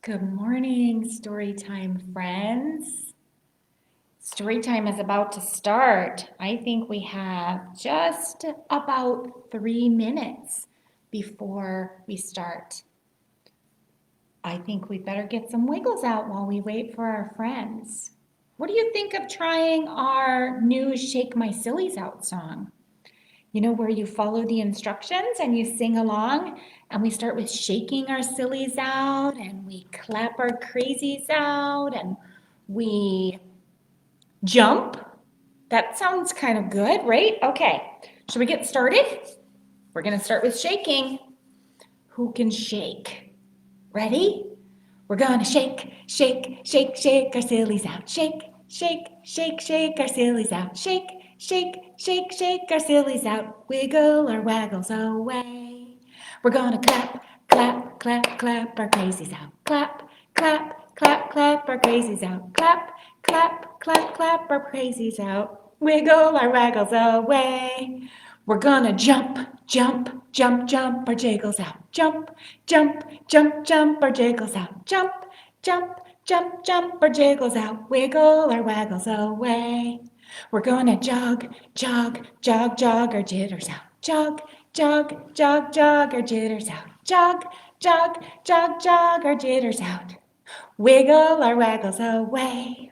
Good morning, Storytime friends. Storytime is about to start. I think we have just about 3 minutes before we start. I think we better get some wiggles out while we wait for our friends. What do you think of trying our new Shake My Sillies Out song? You know, where you follow the instructions and you sing along, and we start with shaking our sillies out and we clap our crazies out and we jump. That sounds kind of good, right? Okay, should we get started? We're going to start with shaking. Who can shake? Ready? We're going to shake, shake, shake, shake our sillies out. Shake, shake, shake, shake our sillies out. Shake, shake, shake, shake our sillies out. Wiggle our waggles away. We're gonna clap, clap, clap, clap our crazies out. Clap, clap, clap, clap our crazies out. Clap, clap, clap, clap our crazies out. Wiggle our waggles away. We're gonna jump, jump, jump, jump our jiggles out. Jump, jump, jump, jump our jiggles out. Jump, jump, jump, jump our jiggles out. Wiggle our waggles away. We're gonna jog, jog, jog, jog our jitters out. Jog, jog, jog, jog our jitters out. Jog, jog, jog, jog our jitters out. Wiggle our waggles away.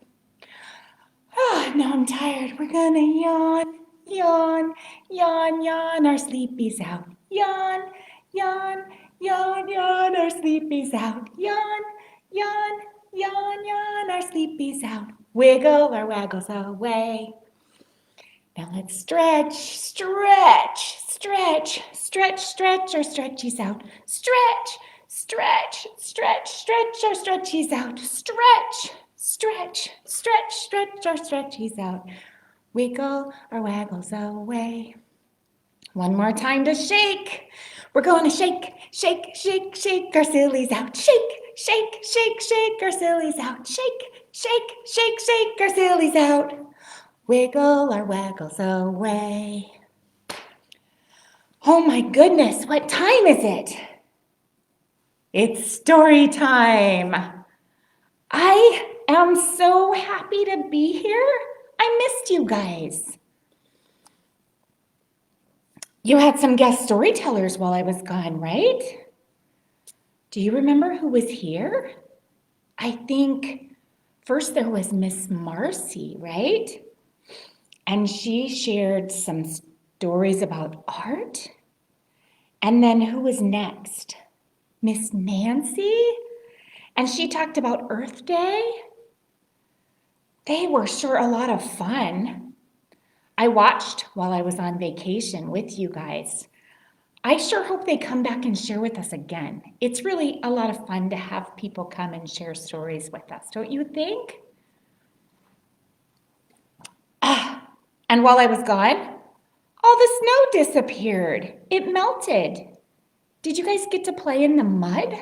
Oh, now I'm tired. We're gonna yawn, yawn, yawn, yawn our sleepies out. Yawn, yawn, yawn, yawn our sleepies out. Yawn, yawn, yawn, yawn our sleepies out. Wiggle our waggles away. Now let's stretch, stretch, stretch, stretch, stretch our stretchies out. Stretch, stretch, stretch, stretch our stretchies out. Stretch, stretch, stretch, stretch our stretchies out. Wiggle our waggles away. One more time to shake. We're going to shake, shake, shake, shake our sillies out. Shake, shake, shake, shake our sillies out. Shake, shake, shake, shake our sillies out. Wiggle our waggles away. Oh my goodness, what time is it? It's story time. I am so happy to be here. I missed you guys. You had some guest storytellers while I was gone, right? Do you remember who was here? I think first there was Miss Marcy, right? And she shared some stories about art. And then who was next? Miss Nancy? And she talked about Earth Day. They were sure a lot of fun. I watched while I was on vacation with you guys. I sure hope they come back and share with us again. It's really a lot of fun to have people come and share stories with us, don't you think? And while I was gone, all the snow disappeared. It melted. Did you guys get to play in the mud?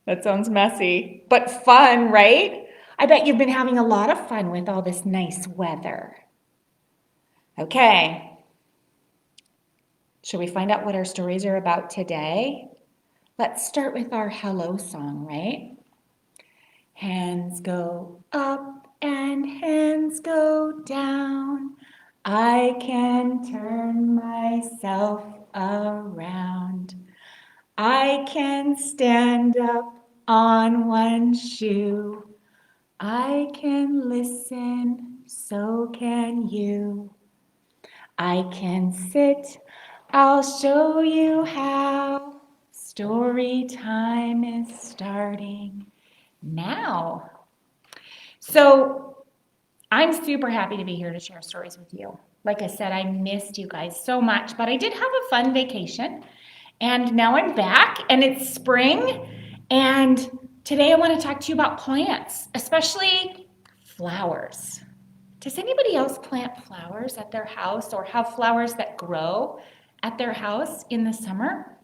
That sounds messy, but fun, right? I bet you've been having a lot of fun with all this nice weather. Okay. Should we find out what our stories are about today? Let's start with our hello song, right? Hands go up and hands go down. I can turn myself around. I can stand up on one shoe. I can listen, so can you. I can sit, I'll show you how. Story time is starting now. So I'm super happy to be here to share stories with you. Like I said, I missed you guys so much, but I did have a fun vacation. And now I'm back and it's spring. And today I want to talk to you about plants, especially flowers. Does anybody else plant flowers at their house or have flowers that grow at their house in the summer?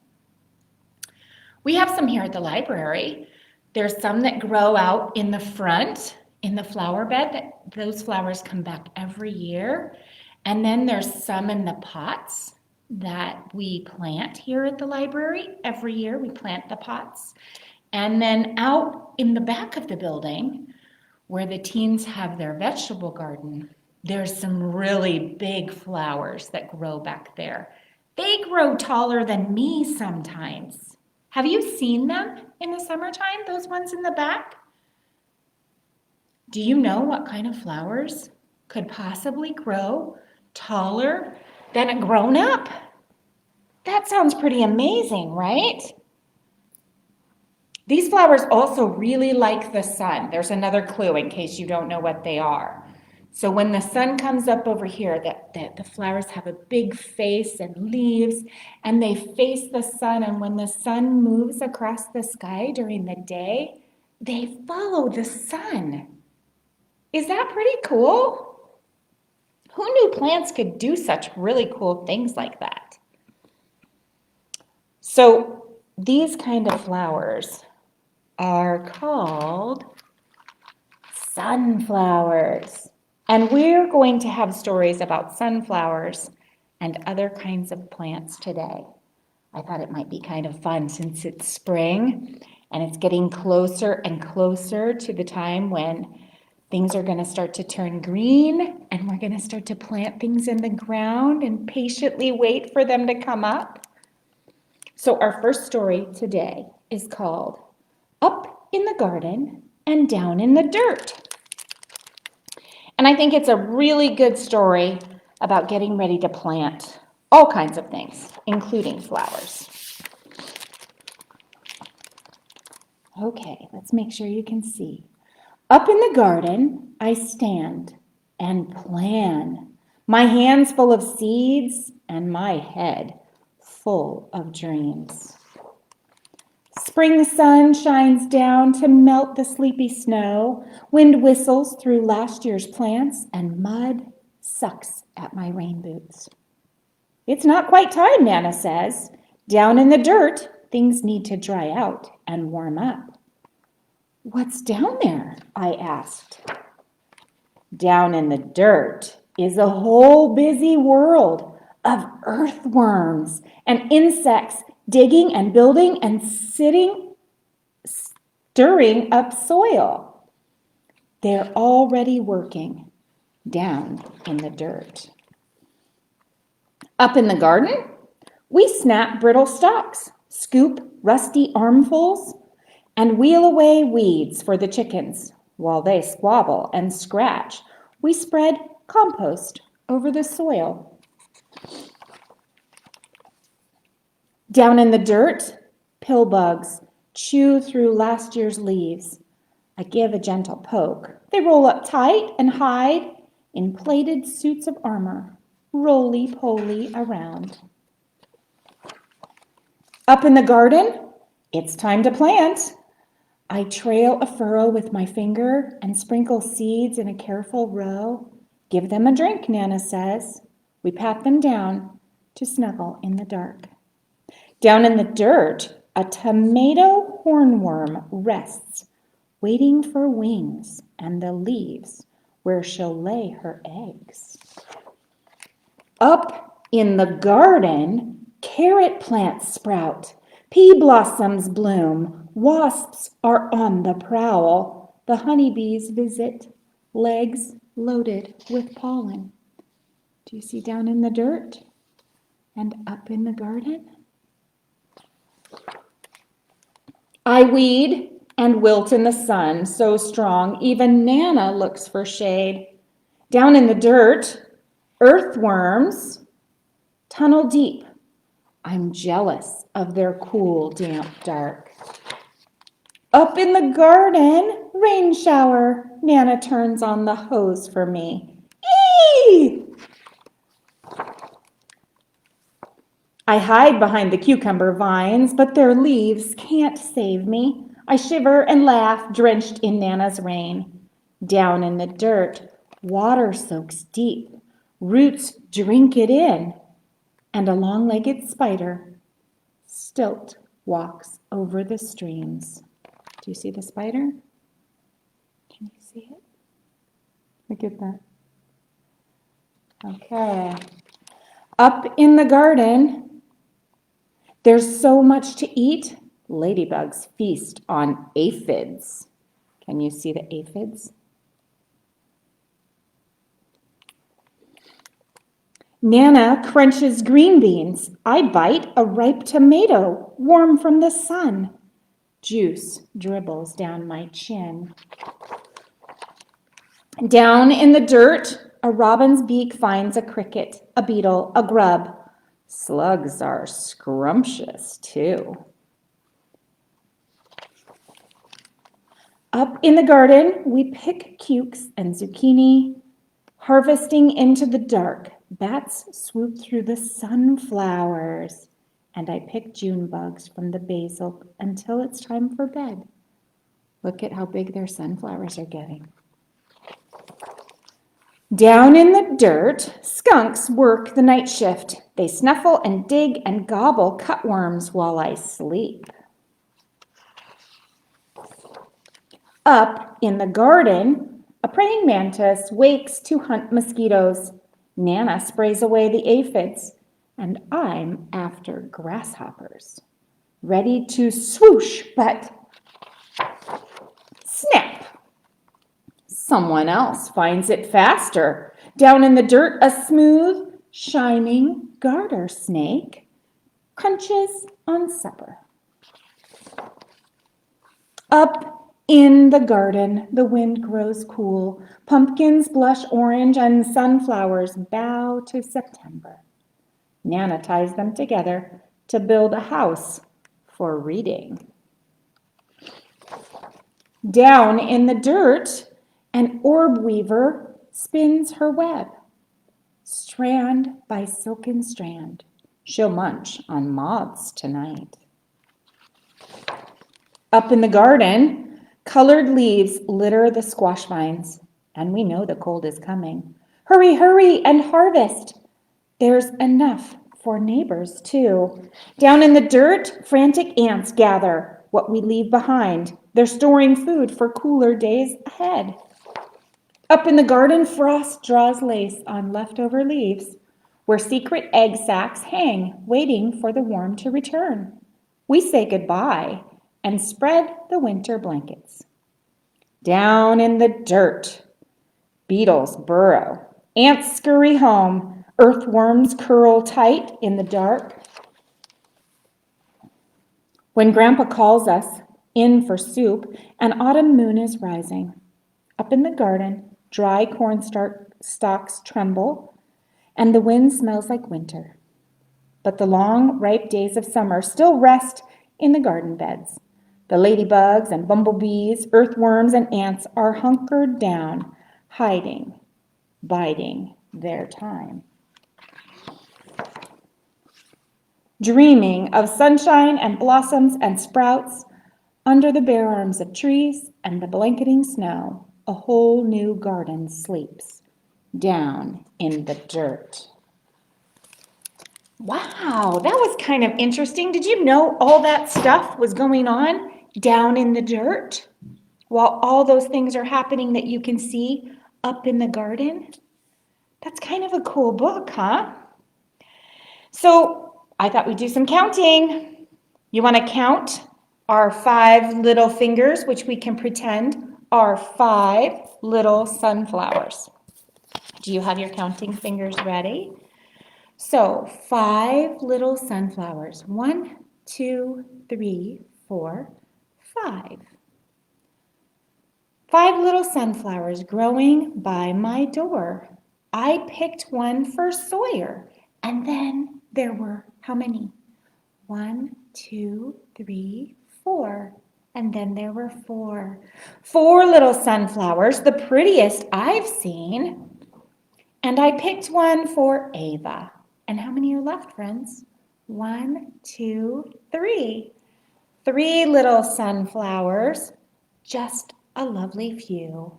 We have some here at the library. There's some that grow out in the front in the flower bed. Those flowers come back every year. And then there's some in the pots that we plant here at the library. Every year we plant the pots. And then out in the back of the building, where the teens have their vegetable garden, there's some really big flowers that grow back there. They grow taller than me sometimes. Have you seen them in the summertime, those ones in the back? Do you know what kind of flowers could possibly grow taller than a grown-up? That sounds pretty amazing, right? These flowers also really like the sun. There's another clue in case you don't know what they are. So when the sun comes up over here, the flowers have a big face and leaves, and they face the sun. And when the sun moves across the sky during the day, they follow the sun. Is that pretty cool? Who knew plants could do such really cool things like that? So these kind of flowers are called sunflowers. And we're going to have stories about sunflowers and other kinds of plants today. I thought it might be kind of fun since it's spring and it's getting closer and closer to the time when things are going to start to turn green and we're going to start to plant things in the ground and patiently wait for them to come up. So our first story today is called Up in the Garden and Down in the Dirt. And I think it's a really good story about getting ready to plant all kinds of things, including flowers. Okay, let's make sure you can see. Up in the garden, I stand and plan, my hands full of seeds and my head full of dreams. Spring sun shines down to melt the sleepy snow. Wind whistles through last year's plants, and mud sucks at my rain boots. It's not quite time, Nana says. Down in the dirt, things need to dry out and warm up. What's down there? I asked. Down in the dirt is a whole busy world of earthworms and insects digging and building and stirring up soil. They're already working down in the dirt. Up in the garden, we snap brittle stalks, scoop rusty armfuls, and wheel away weeds for the chickens. While they squabble and scratch, we spread compost over the soil. Down in the dirt, pill bugs chew through last year's leaves. I give a gentle poke. They roll up tight and hide in plated suits of armor, roly-poly around. Up in the garden, it's time to plant. I trail a furrow with my finger and sprinkle seeds in a careful row. Give them a drink, Nana says. We pat them down to snuggle in the dark. Down in the dirt, a tomato hornworm rests, waiting for wings and the leaves where she'll lay her eggs. Up in the garden, carrot plants sprout, pea blossoms bloom, wasps are on the prowl, the honeybees visit, legs loaded with pollen. Do you see down in the dirt and up in the garden? I weed and wilt in the sun, so strong, even Nana looks for shade. Down in the dirt, earthworms tunnel deep. I'm jealous of their cool, damp dark. Up in the garden, rain shower. Nana turns on the hose for me. Eee! I hide behind the cucumber vines, but their leaves can't save me. I shiver and laugh, drenched in Nana's rain. Down in the dirt, water soaks deep. Roots drink it in, and a long-legged spider stilt walks over the streams. Do you see the spider? Can you see it? Look at that. Okay. Up in the garden, there's so much to eat Ladybugs feast on aphids. Can you see the aphids? Nana crunches green beans. I bite a ripe tomato, warm from the sun. Juice dribbles down my chin. Down in the dirt, a robin's beak finds a cricket, a beetle, a grub. Slugs are scrumptious too. Up in the garden, we pick cukes and zucchini. Harvesting into the dark, bats swoop through the sunflowers. And I pick June bugs from the basil until it's time for bed. Look at how big their sunflowers are getting. Down in the dirt, skunks work the night shift. They snuffle and dig and gobble cutworms while I sleep. Up in the garden, a praying mantis wakes to hunt mosquitoes. Nana sprays away the aphids, and I'm after grasshoppers. Ready to swoosh, but snap! Someone else finds it faster. Down in the dirt, a smooth, shining garter snake crunches on supper. Up in the garden, the wind grows cool. Pumpkins blush orange and sunflowers bow to September. Nana ties them together to build a house for reading. Down in the dirt, an orb weaver spins her web. Strand by silken strand, she'll munch on moths tonight. Up in the garden, colored leaves litter the squash vines, and we know the cold is coming. Hurry, hurry, and harvest. There's enough for neighbors, too. Down in the dirt, frantic ants gather what we leave behind. They're storing food for cooler days ahead. Up in the garden, frost draws lace on leftover leaves, where secret egg sacs hang, waiting for the warm to return. We say goodbye and spread the winter blankets. Down in the dirt, beetles burrow, ants scurry home, earthworms curl tight in the dark. When Grandpa calls us in for soup, an autumn moon is rising. Up in the garden, dry corn stalks tremble, and the wind smells like winter. But the long, ripe days of summer still rest in the garden beds. The ladybugs and bumblebees, earthworms and ants are hunkered down, hiding, biding their time. Dreaming of sunshine and blossoms and sprouts under the bare arms of trees and the blanketing snow, a whole new garden sleeps down in the dirt. Wow, that was kind of interesting. Did you know all that stuff was going on down in the dirt while all those things are happening that you can see up in the garden? That's kind of a cool book, huh? So I thought we'd do some counting. You want to count our 5 little fingers, which we can pretend are 5 little sunflowers. Do you have your counting fingers ready? So 5 little sunflowers. 1, 2, 3, 4, 5. 5 little sunflowers growing by my door. I picked one for Sawyer. And then there were how many? 1, 2, 3, 4. And then there were 4. 4 little sunflowers, the prettiest I've seen. And I picked one for Ava. And how many are left, friends? 1, 2, 3. 3 little sunflowers, just a lovely few.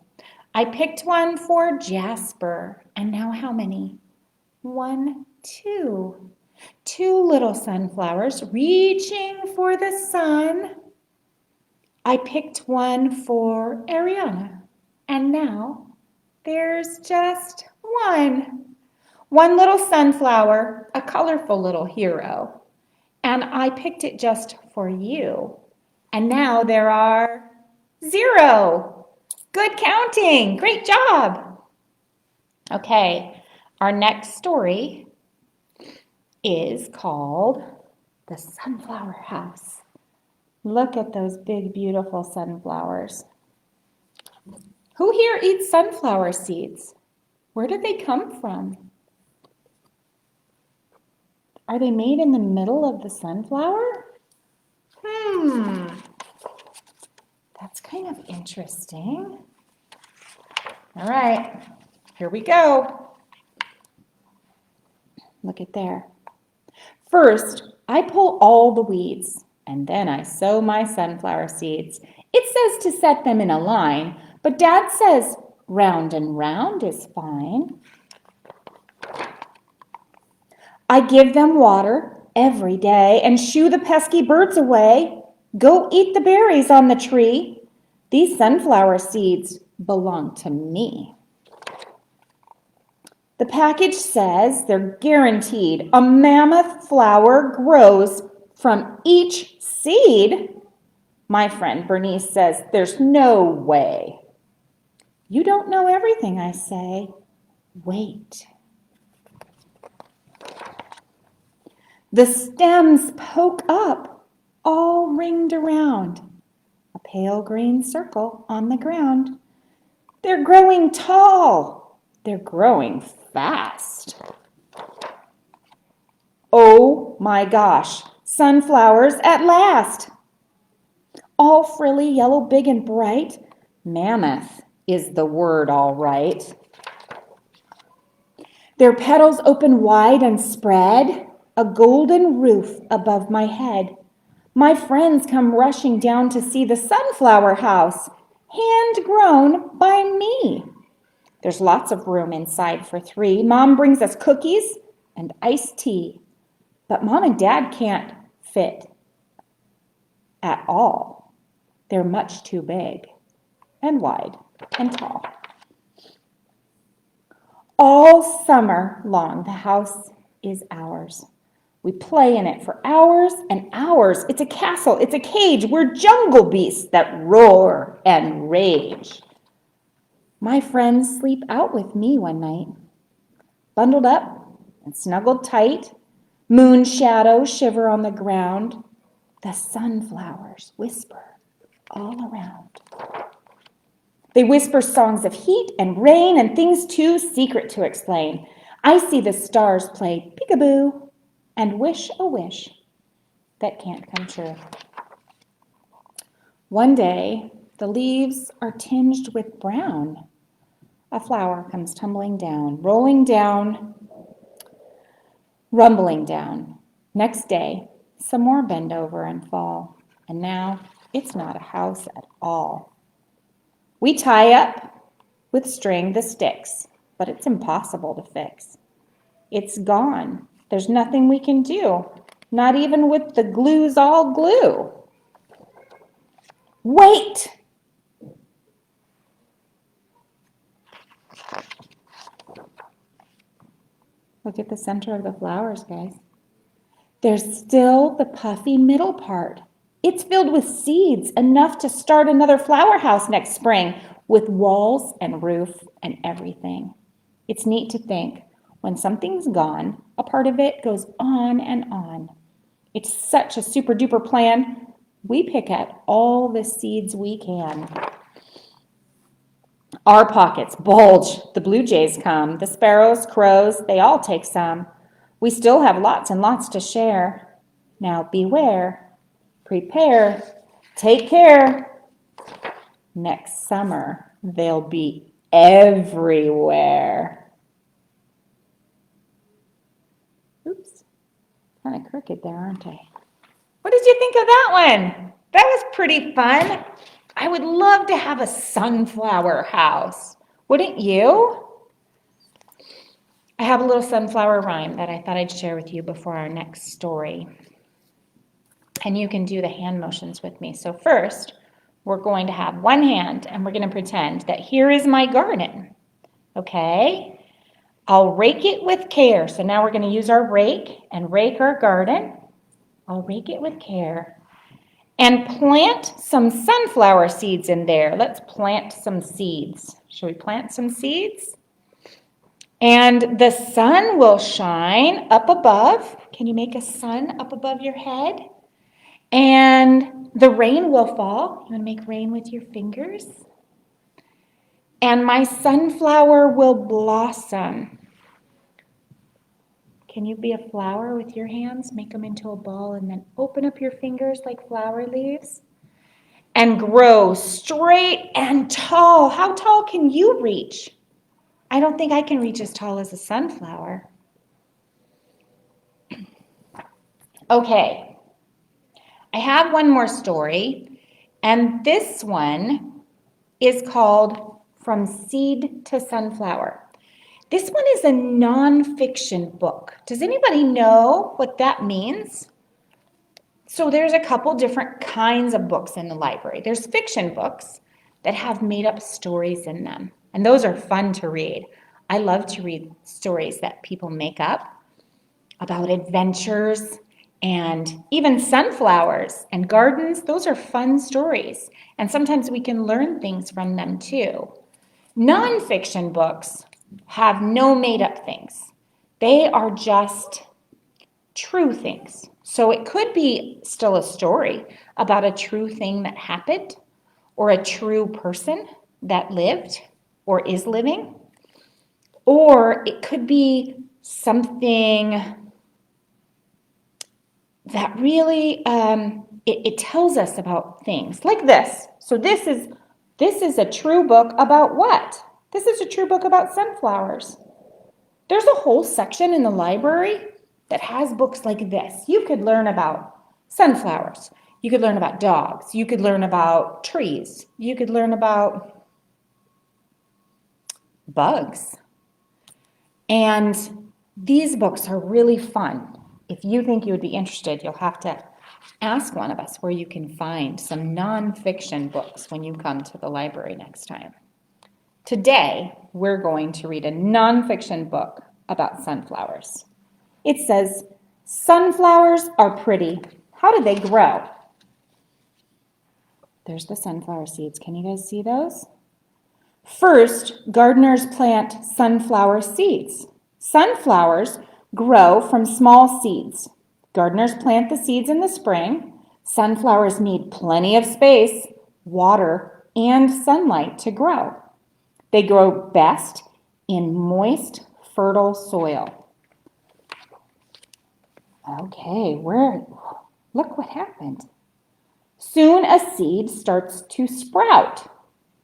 I picked one for Jasper. And now how many? 1, 2. 2 little sunflowers reaching for the sun. I picked one for Ariana. And now there's just one. One little sunflower, a colorful little hero. And I picked it just for you. And now there are 0. Good counting. Great job. Okay, our next story is called The Sunflower House. Look at those big, beautiful sunflowers. Who here eats sunflower seeds? Where did they come from? Are they made in the middle of the sunflower? That's kind of interesting. All right, here we go. Look at there. First, I pull all the weeds, and then I sow my sunflower seeds. It says to set them in a line, but Dad says round and round is fine. I give them water every day and shoo the pesky birds away. Go eat the berries on the tree. These sunflower seeds belong to me. The package says they're guaranteed. A mammoth flower grows from each seed. My friend Bernice says there's no way. You don't know everything, I say. Wait. The stems poke up, all ringed around. A pale green circle on the ground. They're growing tall. They're growing fast. Oh my gosh, sunflowers at last. All frilly, yellow, big and bright. Mammoth is the word, all right. Their petals open wide and spread, a golden roof above my head. My friends come rushing down to see the sunflower house, hand-grown by me. There's lots of room inside for 3. Mom brings us cookies and iced tea, but Mom and Dad can't fit at all. They're much too big and wide and tall. All summer long, the house is ours. We play in it for hours and hours. It's a castle, it's a cage. We're jungle beasts that roar and rage. My friends sleep out with me one night, bundled up and snuggled tight. Moon shadows shiver on the ground. The sunflowers whisper all around. They whisper songs of heat and rain and things too secret to explain. I see the stars play peekaboo and wish a wish that can't come true. One day, the leaves are tinged with brown. A flower comes tumbling down, rolling down, rumbling down. Next day, some more bend over and fall, and now it's not a house at all. We tie up with string the sticks, but it's impossible to fix. It's gone. There's nothing we can do, not even with the glue's all glue. Wait! Look at the center of the flowers, guys. There's still the puffy middle part. It's filled with seeds, enough to start another flower house next spring, with walls and roof and everything. It's neat to think, when something's gone, a part of it goes on and on. It's such a super duper plan. We pick at all the seeds we can. Our pockets bulge. The blue jays come. The sparrows, crows, they all take some. We still have lots and lots to share. Now beware, prepare, take care. Next summer, they'll be everywhere. Oops, kind of crooked there, aren't I? What did you think of that one? That was pretty fun. I would love to have a sunflower house. Wouldn't you? I have a little sunflower rhyme that I thought I'd share with you before our next story. And you can do the hand motions with me. So first, we're going to have one hand and we're going to pretend that here is my garden. Okay? I'll rake it with care. So now we're going to use our rake and rake our garden. I'll rake it with care. and plant some sunflower seeds in there. Let's plant some seeds. Should we plant some seeds? And the sun will shine up above. Can you make a sun up above your head? And the rain will fall. You want to make rain with your fingers? And my sunflower will blossom. Can you be a flower with your hands? Make them into a ball and then open up your fingers like flower leaves. And grow straight and tall. How tall can you reach? I don't think I can reach as tall as a sunflower. Okay, I have one more story, and this one is called From Seed to Sunflower. This one is a nonfiction book. Does anybody know what that means? So there's a couple different kinds of books in the library. There's fiction books that have made up stories in them, and those are fun to read. I love to read stories that people make up about adventures and even sunflowers and gardens. Those are fun stories, and sometimes we can learn things from them too. Nonfiction books have no made-up things. They are just true things. So it could be still a story about a true thing that happened or a true person that lived or is living. Or it could be something that really, it tells us about things like this. So this is a true book about what? This is a true book about sunflowers. There's a whole section in the library that has books like this. You could learn about sunflowers. You could learn about dogs. You could learn about trees. You could learn about bugs. And these books are really fun. If you think you would be interested, you'll have to ask one of us where you can find some nonfiction books when you come to the library next time. Today, we're going to read a nonfiction book about sunflowers. It says, "Sunflowers are pretty. How do they grow?" There's the sunflower seeds. Can you guys see those? First, gardeners plant sunflower seeds. Sunflowers grow from small seeds. Gardeners plant the seeds in the spring. Sunflowers need plenty of space, water, and sunlight to grow. They grow best in moist, fertile soil. Okay, look what happened. Soon a seed starts to sprout.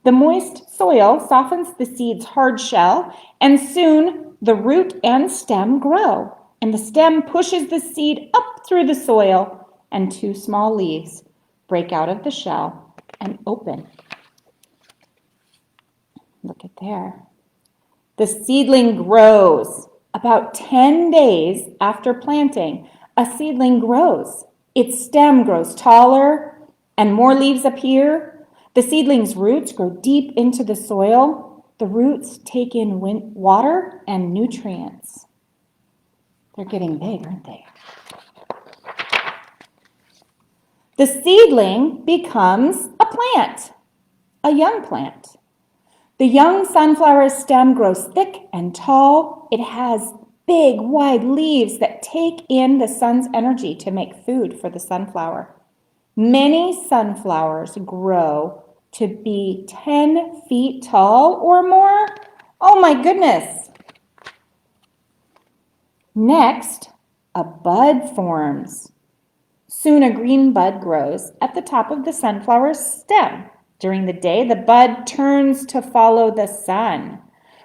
The moist soil softens the seed's hard shell, and soon the root and stem grow, and the stem pushes the seed up through the soil, and two small leaves break out of the shell and open. Look at there. The seedling grows. About 10 days after planting, a seedling grows. Its stem grows taller and more leaves appear. The seedling's roots grow deep into the soil. The roots take in water and nutrients. They're getting big, aren't they? The seedling becomes a plant, a young plant. The young sunflower stem grows thick and tall. It has big, wide leaves that take in the sun's energy to make food for the sunflower. Many sunflowers grow to be 10 feet tall or more. Oh my goodness. Next, a bud forms. Soon a green bud grows at the top of the sunflower's stem. During the day, the bud turns to follow the sun.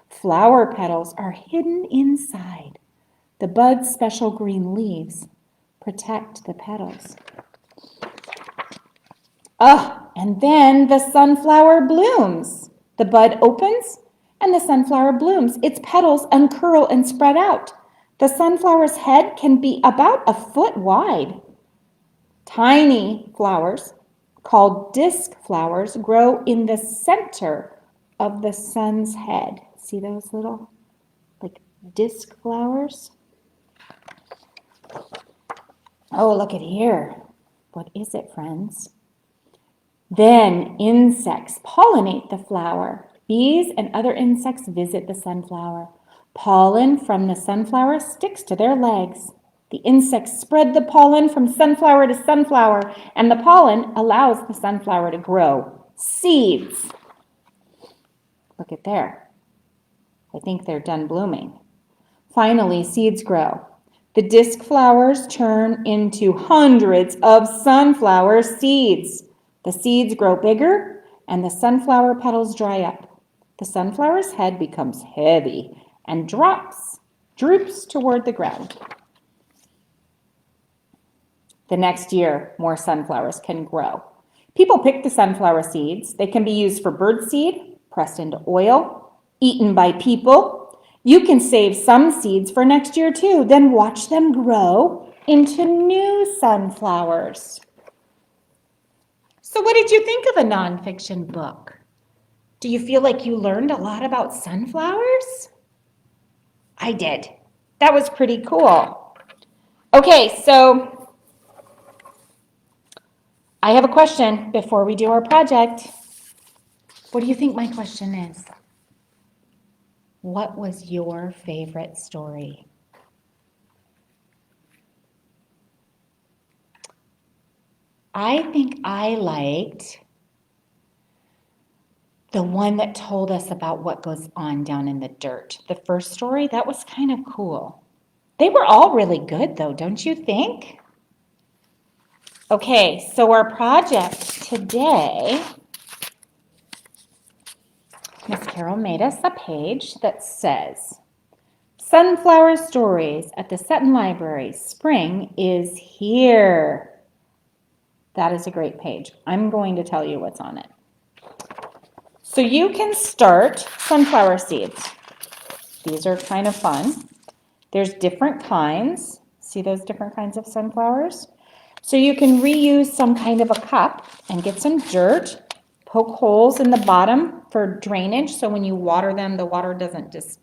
Flower petals are hidden inside. The bud's special green leaves protect the petals. And then the sunflower blooms. The bud opens and the sunflower blooms. Its petals uncurl and spread out. The sunflower's head can be about a foot wide. Tiny flowers, called disc flowers, grow in the center of the sun's head. See those little, like, disc flowers? Oh, look at here. What is it, friends? Then insects pollinate the flower. Bees and other insects visit the sunflower. Pollen from the sunflower sticks to their legs. The insects spread the pollen from sunflower to sunflower, and the pollen allows the sunflower to grow seeds. Look at there. I think they're done blooming. Finally, seeds grow. The disc flowers turn into hundreds of sunflower seeds. The seeds grow bigger, and the sunflower petals dry up. The sunflower's head becomes heavy and droops toward the ground. The next year, more sunflowers can grow. People pick the sunflower seeds. They can be used for birdseed, pressed into oil, eaten by people. You can save some seeds for next year too, then watch them grow into new sunflowers. So what did you think of the nonfiction book? Do you feel like you learned a lot about sunflowers? I did. That was pretty cool. Okay, so I have a question before we do our project. What do you think my question is? What was your favorite story? I think I liked the one that told us about what goes on down in the dirt. The first story, that was kind of cool. They were all really good though, don't you think? Okay, so our project today, Miss Carol made us a page that says, Sunflower Stories at the Sutton Library. Spring is here. That is a great page. I'm going to tell you what's on it. So you can start sunflower seeds. These are kind of fun. There's different kinds. See those different kinds of sunflowers? So you can reuse some kind of a cup and get some dirt, poke holes in the bottom for drainage. So when you water them, the water doesn't just,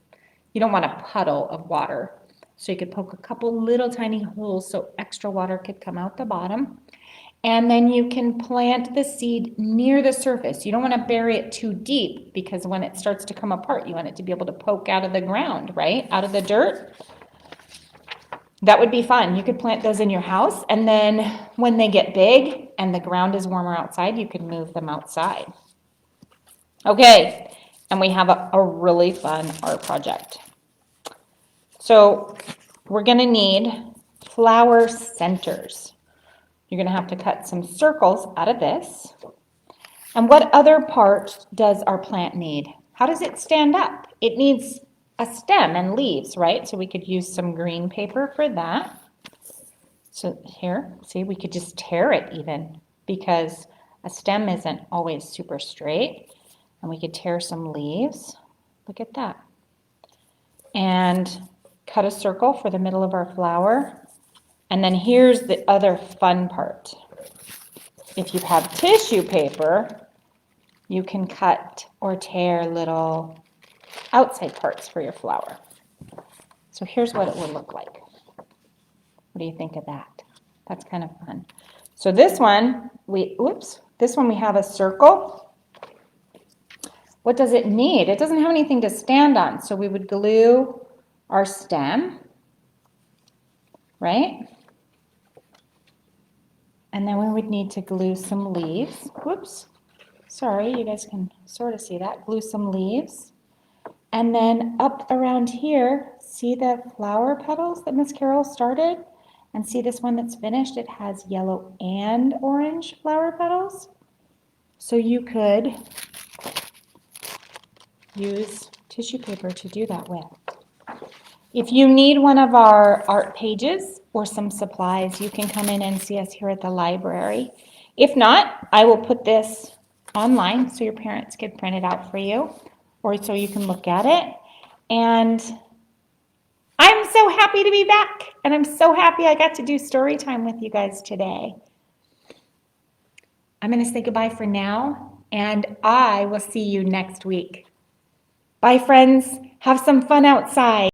you don't want a puddle of water. So you could poke a couple little tiny holes so extra water could come out the bottom. And then you can plant the seed near the surface. You don't want to bury it too deep because when it starts to come apart, you want it to be able to poke out of the ground, right? Out of the dirt. That would be fun. You could plant those in your house, and then when they get big and the ground is warmer outside, you can move them outside. Okay, and we have a really fun art project. So we're going to need flower centers. You're going to have to cut some circles out of this. And what other part does our plant need? How does it stand up? It needs a stem and leaves, right? So we could use some green paper for that. So here, see, we could just tear it even because a stem isn't always super straight. And we could tear some leaves. Look at that. And cut a circle for the middle of our flower. And then here's the other fun part. If you have tissue paper, you can cut or tear little outside parts for your flower. So here's what it would look like. What do you think of that? That's kind of fun. So this one, we have a circle. What does it need? It doesn't have anything to stand on, so we would glue our stem, right? And then we would need to glue some leaves. Whoops, sorry, you guys can sort of see that. Glue some leaves. And then up around here, see the flower petals that Miss Carol started? And see this one that's finished? It has yellow and orange flower petals. So you could use tissue paper to do that with. If you need one of our art pages or some supplies, you can come in and see us here at the library. If not, I will put this online so your parents can print it out for you, or so you can look at it. And I'm so happy to be back, and I'm so happy I got to do story time with you guys today. I'm going to say goodbye for now, and I will see you next week. Bye, friends. Have some fun outside.